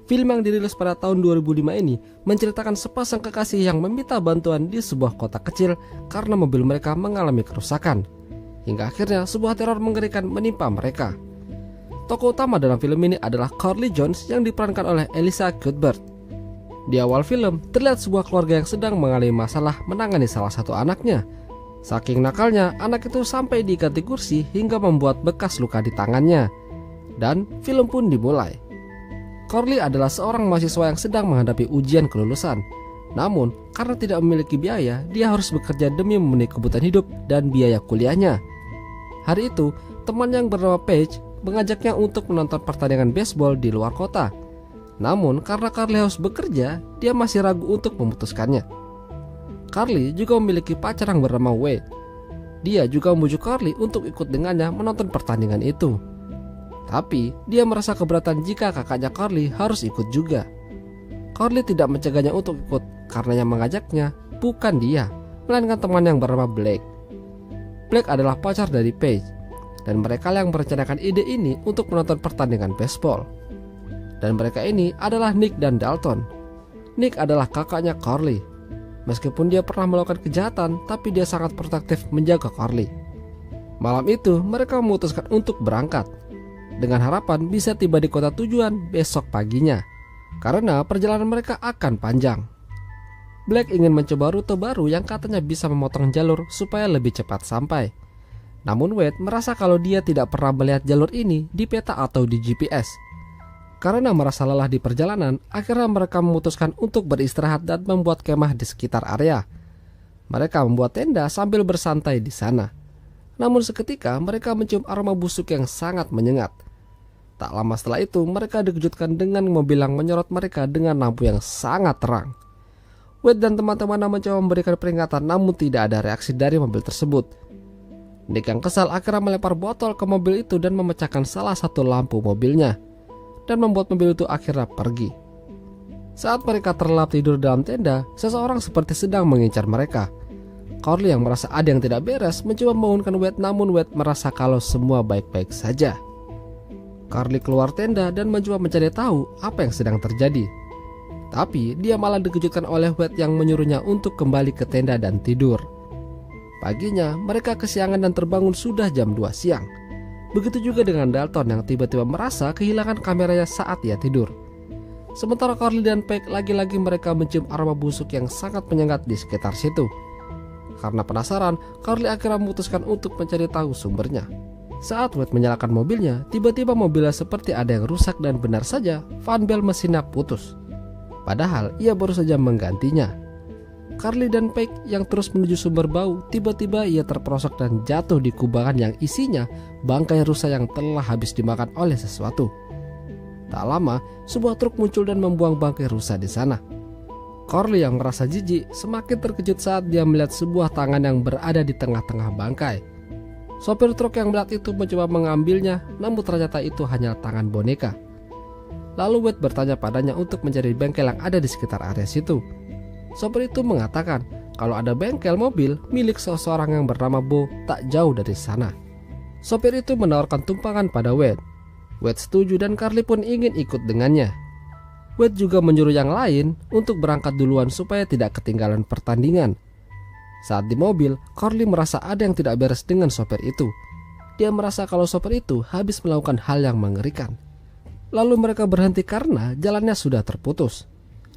Film yang dirilis pada tahun 2005 ini menceritakan sepasang kekasih yang meminta bantuan di sebuah kota kecil karena mobil mereka mengalami kerusakan. Hingga akhirnya sebuah teror mengerikan menimpa mereka. Tokoh utama dalam film ini adalah Carly Jones yang diperankan oleh Elisha Cuthbert. Di awal film, terlihat sebuah keluarga yang sedang mengalami masalah menangani salah satu anaknya. Saking nakalnya, anak itu sampai diikat di kursi hingga membuat bekas luka di tangannya. Dan film pun dimulai. Carly adalah seorang mahasiswa yang sedang menghadapi ujian kelulusan. Namun, karena tidak memiliki biaya, dia harus bekerja demi memenuhi kebutuhan hidup dan biaya kuliahnya. Hari itu, teman yang bernama Paige mengajaknya untuk menonton pertandingan baseball di luar kota. Namun, karena Carly harus bekerja, dia masih ragu untuk memutuskannya. Carly juga memiliki pacar yang bernama Wade. Dia juga membujuk Carly untuk ikut dengannya menonton pertandingan itu. Tapi, dia merasa keberatan jika kakaknya Carly harus ikut juga. Carly tidak mencegahnya untuk ikut karena yang mengajaknya bukan dia, melainkan teman yang bernama Blake. Blake adalah pacar dari Paige, dan mereka yang merencanakan ide ini untuk menonton pertandingan baseball. Dan mereka ini adalah Nick dan Dalton. Nick adalah kakaknya Carly. Meskipun dia pernah melakukan kejahatan, tapi dia sangat protektif menjaga Carly. Malam itu, mereka memutuskan untuk berangkat, dengan harapan bisa tiba di kota tujuan besok paginya, karena perjalanan mereka akan panjang. Black ingin mencoba rute baru yang katanya bisa memotong jalur supaya lebih cepat sampai. Namun Wade merasa kalau dia tidak pernah melihat jalur ini di peta atau di GPS. Karena merasa lelah di perjalanan, akhirnya mereka memutuskan untuk beristirahat dan membuat kemah di sekitar area. Mereka membuat tenda sambil bersantai di sana. Namun seketika mereka mencium aroma busuk yang sangat menyengat. Tak lama setelah itu, mereka dikejutkan dengan mobil yang menyorot mereka dengan lampu yang sangat terang. Wade dan teman-temannya mencoba memberikan peringatan, namun tidak ada reaksi dari mobil tersebut. Nick yang kesal akhirnya melempar botol ke mobil itu dan memecahkan salah satu lampu mobilnya, dan membuat mobil itu akhirnya pergi. Saat mereka terlelap tidur dalam tenda, seseorang seperti sedang mengincar mereka. Carly yang merasa ada yang tidak beres mencoba membangunkan Wade, namun Wade merasa kalau semua baik-baik saja. Carly keluar tenda dan mencoba mencari tahu apa yang sedang terjadi. Tapi dia malah dikejutkan oleh Wade yang menyuruhnya untuk kembali ke tenda dan tidur. Paginya mereka kesiangan dan terbangun sudah jam 2 siang. Begitu juga dengan Dalton yang tiba-tiba merasa kehilangan kameranya saat ia tidur. Sementara Carly dan Paige lagi-lagi mereka mencium aroma busuk yang sangat menyengat di sekitar situ. Karena penasaran, Carly akhirnya memutuskan untuk mencari tahu sumbernya. Saat Wade menyalakan mobilnya, tiba-tiba mobilnya seperti ada yang rusak dan benar saja fan bel mesinnya putus. Padahal ia baru saja menggantinya. Carly dan Paige yang terus menuju sumber bau, tiba-tiba ia terperosok dan jatuh di kubangan yang isinya bangkai rusa yang telah habis dimakan oleh sesuatu. Tak lama, sebuah truk muncul dan membuang bangkai rusa di sana. Carly yang merasa jijik semakin terkejut saat dia melihat sebuah tangan yang berada di tengah-tengah bangkai. Sopir truk yang melihat itu mencoba mengambilnya, namun ternyata itu hanya tangan boneka. Lalu Wade bertanya padanya untuk mencari bengkel yang ada di sekitar area situ. Sopir itu mengatakan kalau ada bengkel mobil milik seseorang yang bernama Bo tak jauh dari sana. Sopir itu menawarkan tumpangan pada Wade. Wade setuju dan Carly pun ingin ikut dengannya. Wade juga menyuruh yang lain untuk berangkat duluan supaya tidak ketinggalan pertandingan. Saat di mobil, Carly merasa ada yang tidak beres dengan sopir itu. Dia merasa kalau sopir itu habis melakukan hal yang mengerikan. Lalu mereka berhenti karena jalannya sudah terputus.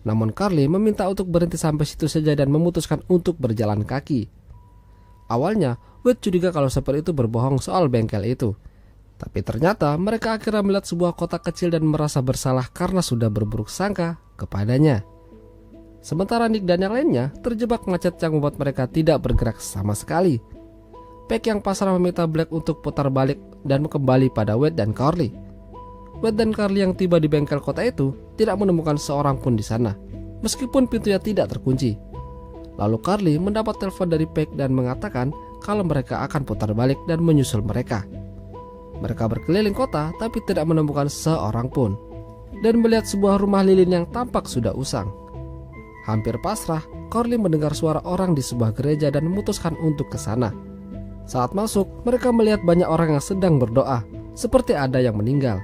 Namun Carly meminta untuk berhenti sampai situ saja dan memutuskan untuk berjalan kaki. Awalnya, Wade curiga kalau sopir itu berbohong soal bengkel itu. Tapi ternyata mereka akhirnya melihat sebuah kotak kecil dan merasa bersalah karena sudah berburuk sangka kepadanya. Sementara Nick dan yang lainnya terjebak macet yang membuat mereka tidak bergerak sama sekali. Paige yang pasrah meminta Black untuk putar balik dan kembali pada Wade dan Carly. Wade dan Carly yang tiba di bengkel kota itu tidak menemukan seorang pun di sana, meskipun pintunya tidak terkunci. Lalu Carly mendapat telepon dari Paige dan mengatakan kalau mereka akan putar balik dan menyusul mereka. Mereka berkeliling kota tapi tidak menemukan seorang pun, dan melihat sebuah rumah lilin yang tampak sudah usang. Hampir pasrah, Carly mendengar suara orang di sebuah gereja dan memutuskan untuk ke sana. Saat masuk, mereka melihat banyak orang yang sedang berdoa, seperti ada yang meninggal.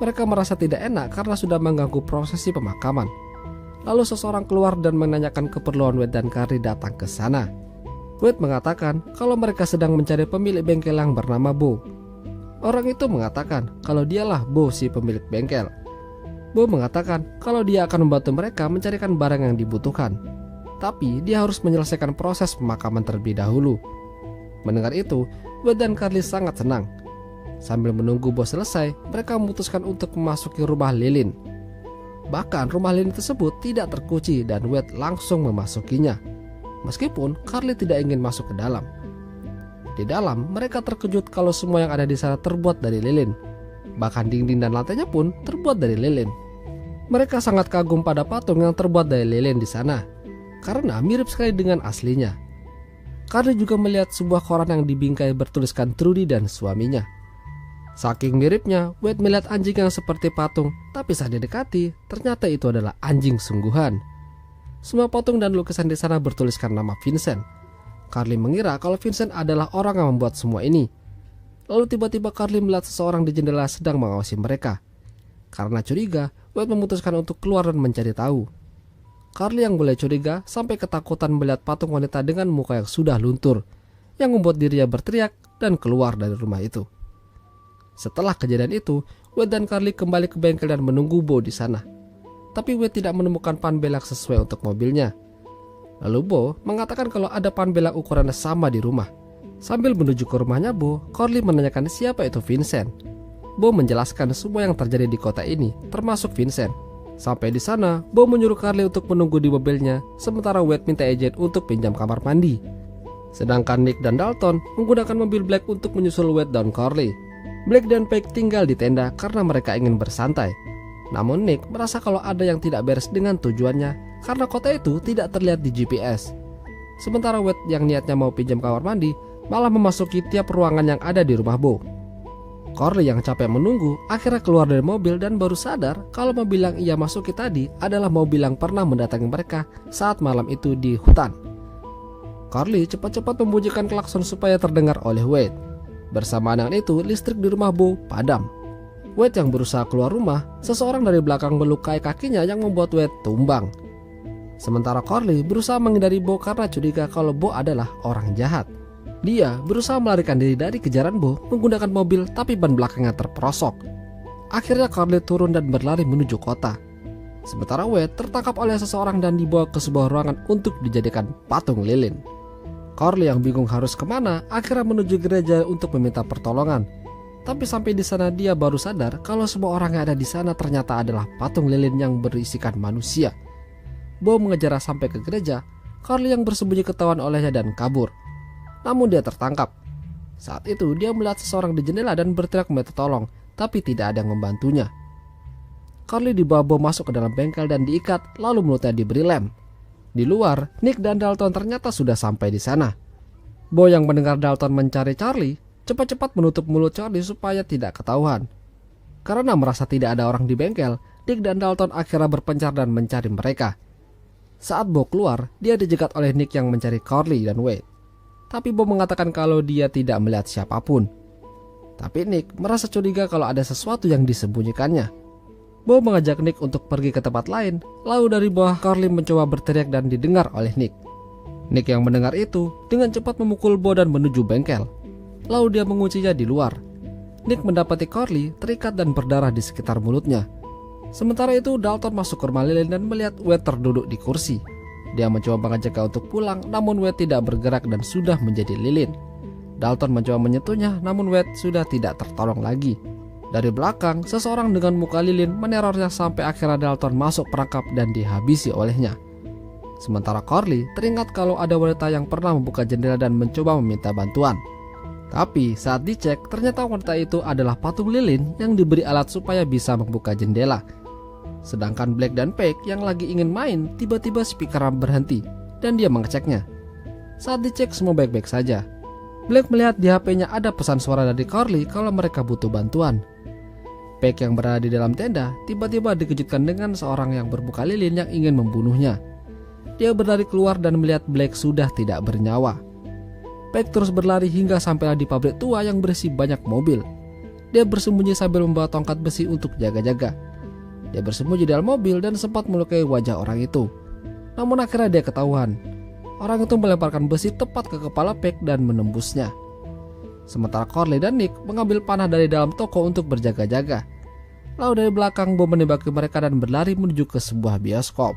Mereka merasa tidak enak karena sudah mengganggu prosesi pemakaman. Lalu seseorang keluar dan menanyakan keperluan Wade dan Carly datang ke sana. Wade mengatakan kalau mereka sedang mencari pemilik bengkel yang bernama Bo. Orang itu mengatakan kalau dialah Bo, si pemilik bengkel. Bo mengatakan kalau dia akan membantu mereka mencarikan barang yang dibutuhkan. Tapi dia harus menyelesaikan proses pemakaman terlebih dahulu. Mendengar itu, Wade dan Carly sangat senang. Sambil menunggu Bo selesai, mereka memutuskan untuk memasuki rumah lilin. Bahkan rumah lilin tersebut tidak terkunci dan Wade langsung memasukinya. Meskipun Carly tidak ingin masuk ke dalam. Di dalam, mereka terkejut kalau semua yang ada di sana terbuat dari lilin. Bahkan dinding dan lantainya pun terbuat dari lilin. Mereka sangat kagum pada patung yang terbuat dari lilin di sana, karena mirip sekali dengan aslinya. Carly juga melihat sebuah koran yang dibingkai bertuliskan Trudy dan suaminya. Saking miripnya, Wade melihat anjing yang seperti patung, tapi saat didekati, ternyata itu adalah anjing sungguhan. Semua patung dan lukisan di sana bertuliskan nama Vincent. Carly mengira kalau Vincent adalah orang yang membuat semua ini. Lalu tiba-tiba Carly melihat seseorang di jendela sedang mengawasi mereka. Karena curiga, Wade memutuskan untuk keluar dan mencari tahu. Carly yang mulai curiga sampai ketakutan melihat patung wanita dengan muka yang sudah luntur, yang membuat dirinya berteriak dan keluar dari rumah itu. Setelah kejadian itu, Wade dan Carly kembali ke bengkel dan menunggu Bo di sana. Tapi Wade tidak menemukan pan belak sesuai untuk mobilnya. Lalu Bo mengatakan kalau ada pan belak ukurannya sama di rumah. Sambil menuju ke rumahnya Bo, Carly menanyakan siapa itu Vincent. Bo menjelaskan semua yang terjadi di kota ini, termasuk Vincent. Sampai di sana, Bo menyuruh Carly untuk menunggu di mobilnya, sementara Wade minta izin untuk pinjam kamar mandi. Sedangkan Nick dan Dalton menggunakan mobil Black untuk menyusul Wade dan Carly. Black dan Peg tinggal di tenda karena mereka ingin bersantai. Namun Nick merasa kalau ada yang tidak beres dengan tujuannya karena kota itu tidak terlihat di GPS. Sementara Wade yang niatnya mau pinjam kamar mandi malah memasuki tiap ruangan yang ada di rumah Bo. Carly yang capek menunggu akhirnya keluar dari mobil dan baru sadar kalau mobil yang ia masuki tadi adalah mobil yang pernah mendatangi mereka saat malam itu di hutan. Carly cepat-cepat membunyikan klakson supaya terdengar oleh Wade. Bersamaan dengan itu, listrik di rumah Bo padam. Wade yang berusaha keluar rumah, seseorang dari belakang melukai kakinya yang membuat Wade tumbang. Sementara Carly berusaha menghindari Bo karena curiga kalau Bo adalah orang jahat. Dia berusaha melarikan diri dari kejaran Bo menggunakan mobil, tapi ban belakangnya terperosok. Akhirnya Carly turun dan berlari menuju kota. Sementara Wade tertangkap oleh seseorang dan dibawa ke sebuah ruangan untuk dijadikan patung lilin. Carly yang bingung harus kemana akhirnya menuju gereja untuk meminta pertolongan. Tapi sampai di sana dia baru sadar kalau semua orang yang ada di sana ternyata adalah patung lilin yang berisikan manusia. Bo mengejar sampai ke gereja. Carly yang bersembunyi ketahuan olehnya dan kabur. Namun dia tertangkap. Saat itu dia melihat seseorang di jendela dan berteriak minta tolong, tapi tidak ada yang membantunya. Carly dibawa Bo masuk ke dalam bengkel dan diikat, lalu mulutnya diberi lem. Di luar, Nick dan Dalton ternyata sudah sampai di sana. Bo yang mendengar Dalton mencari Carly, cepat-cepat menutup mulut Carly supaya tidak ketahuan. Karena merasa tidak ada orang di bengkel, Nick dan Dalton akhirnya berpencar dan mencari mereka. Saat Bo keluar, dia dijegat oleh Nick yang mencari Carly dan Wade. Tapi Bo mengatakan kalau dia tidak melihat siapapun. Tapi Nick merasa curiga kalau ada sesuatu yang disembunyikannya. Bo mengajak Nick untuk pergi ke tempat lain. Lalu dari bawah Carly mencoba berteriak dan didengar oleh Nick. Nick yang mendengar itu dengan cepat memukul Bo dan menuju bengkel. Lalu dia menguncinya di luar. Nick mendapati Carly terikat dan berdarah di sekitar mulutnya. Sementara itu Dalton masuk ke rumah lilin dan melihat Wade terduduk di kursi. Dia mencoba mengajaknya untuk pulang, namun Wade tidak bergerak dan sudah menjadi lilin. Dalton mencoba menyentuhnya, namun Wade sudah tidak tertolong lagi. Dari belakang, seseorang dengan muka lilin menerornya sampai akhirnya Dalton masuk perangkap dan dihabisi olehnya. Sementara Carly teringat kalau ada wanita yang pernah membuka jendela dan mencoba meminta bantuan. Tapi saat dicek, ternyata wanita itu adalah patung lilin yang diberi alat supaya bisa membuka jendela. Sedangkan Black dan Peg yang lagi ingin main, tiba-tiba speaker berhenti dan dia mengeceknya. Saat dicek semua baik-baik saja. Black melihat di HP-nya ada pesan suara dari Carly kalau mereka butuh bantuan. Peg yang berada di dalam tenda tiba-tiba dikejutkan dengan seorang yang bermuka lilin yang ingin membunuhnya. Dia berlari keluar dan melihat Black sudah tidak bernyawa. Peg terus berlari hingga sampailah di pabrik tua yang berisi banyak mobil. dia bersembunyi sambil membawa tongkat besi untuk jaga-jaga. Dia bersembunyi di dalam mobil dan sempat melukai wajah orang itu. Namun akhirnya dia ketahuan. Orang itu melemparkan besi tepat ke kepala Peck dan menembusnya. Sementara Corley dan Nick mengambil panah dari dalam toko untuk berjaga-jaga. Lalu dari belakang Bo menembaki mereka dan berlari menuju ke sebuah bioskop.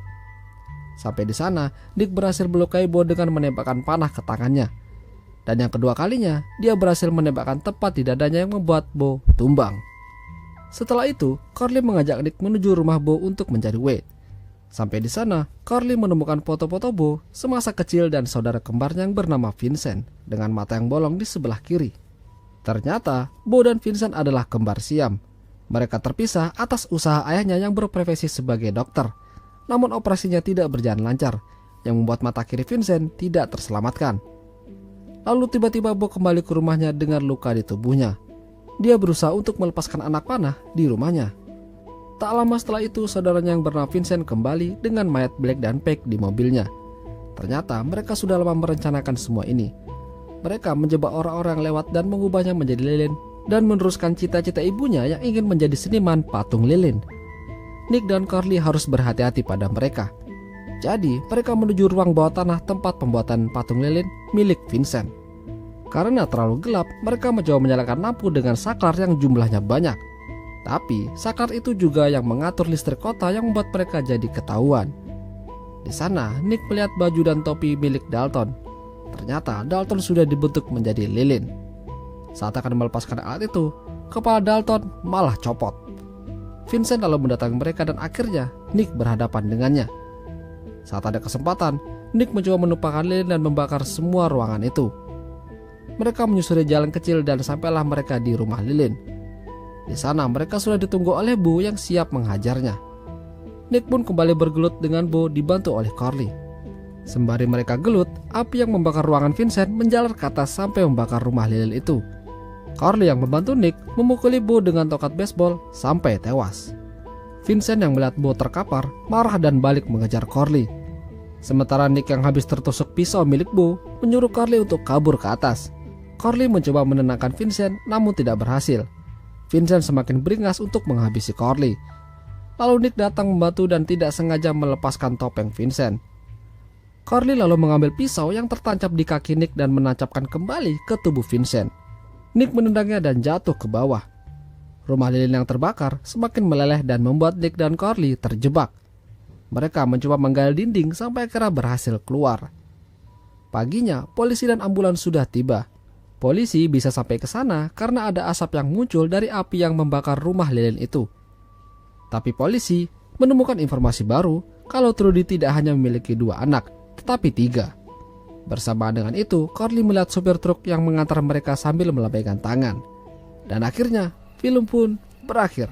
Sampai di sana, Nick berhasil melukai Bo dengan menembakkan panah ke tangannya. Dan yang kedua kalinya, dia berhasil menembakkan tepat di dadanya yang membuat Bo tumbang. Setelah itu, Corley mengajak Nick menuju rumah Bo untuk mencari Wade. Sampai di sana, Corley menemukan foto-foto Bo semasa kecil dan saudara kembarnya yang bernama Vincent dengan mata yang bolong di sebelah kiri. Ternyata, Bo dan Vincent adalah kembar siam. Mereka terpisah atas usaha ayahnya yang berprofesi sebagai dokter. Namun operasinya tidak berjalan lancar, yang membuat mata kiri Vincent tidak terselamatkan. Lalu tiba-tiba Bo kembali ke rumahnya dengan luka di tubuhnya. Dia berusaha untuk melepaskan anak panah di rumahnya. Tak lama setelah itu, saudaranya yang bernama Vincent kembali dengan mayat Black dan Peck di mobilnya. Ternyata mereka sudah lama merencanakan semua ini. Mereka menjebak orang-orang lewat dan mengubahnya menjadi lilin, dan meneruskan cita-cita ibunya yang ingin menjadi seniman patung lilin. Nick dan Corley harus berhati-hati pada mereka. Jadi mereka menuju ruang bawah tanah tempat pembuatan patung lilin milik Vincent. Karena terlalu gelap, mereka mencoba menyalakan lampu dengan saklar yang jumlahnya banyak. Tapi saklar itu juga yang mengatur listrik kota yang membuat mereka jadi ketahuan. Di sana Nick melihat baju dan topi milik Dalton. Ternyata Dalton sudah dibentuk menjadi lilin. Saat akan melepaskan alat itu, kepala Dalton malah copot. Vincent lalu mendatangi mereka dan akhirnya Nick berhadapan dengannya. Saat ada kesempatan, Nick mencoba menumpahkan lilin dan membakar semua ruangan itu. Mereka menyusuri jalan kecil dan sampailah mereka di rumah lilin. Di sana mereka sudah ditunggu oleh Bo yang siap menghajarnya. Nick pun kembali bergelut dengan Bo dibantu oleh Corley. Sembari mereka gelut, api yang membakar ruangan Vincent menjalar ke atas sampai membakar rumah lilin itu. Corley yang membantu Nick memukuli Bo dengan tongkat baseball sampai tewas. Vincent yang melihat Bo terkapar marah dan balik mengejar Corley. Sementara Nick yang habis tertusuk pisau milik Bo menyuruh Corley untuk kabur ke atas. Corley mencoba menenangkan Vincent namun tidak berhasil. Vincent semakin beringas untuk menghabisi Corley. Lalu Nick datang membantu dan tidak sengaja melepaskan topeng Vincent. Corley lalu mengambil pisau yang tertancap di kaki Nick dan menancapkan kembali ke tubuh Vincent. Nick menendangnya dan jatuh ke bawah. Rumah lilin yang terbakar semakin meleleh dan membuat Nick dan Corley terjebak. Mereka mencoba menggali dinding sampai akhirnya berhasil keluar. Paginya, polisi dan ambulans sudah tiba. Polisi bisa sampai ke sana karena ada asap yang muncul dari api yang membakar rumah lilin itu. Tapi polisi menemukan informasi baru kalau Trudy tidak hanya memiliki 2 anak, tetapi 3. Bersamaan dengan itu, Corley melihat sopir truk yang mengantar mereka sambil melambaikan tangan. Dan akhirnya, film pun berakhir.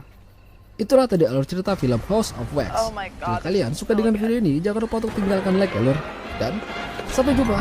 Itulah tadi alur cerita film House of Wax. Jika kalian suka dengan video ini, jangan lupa untuk tinggalkan like, alur, dan sampai jumpa.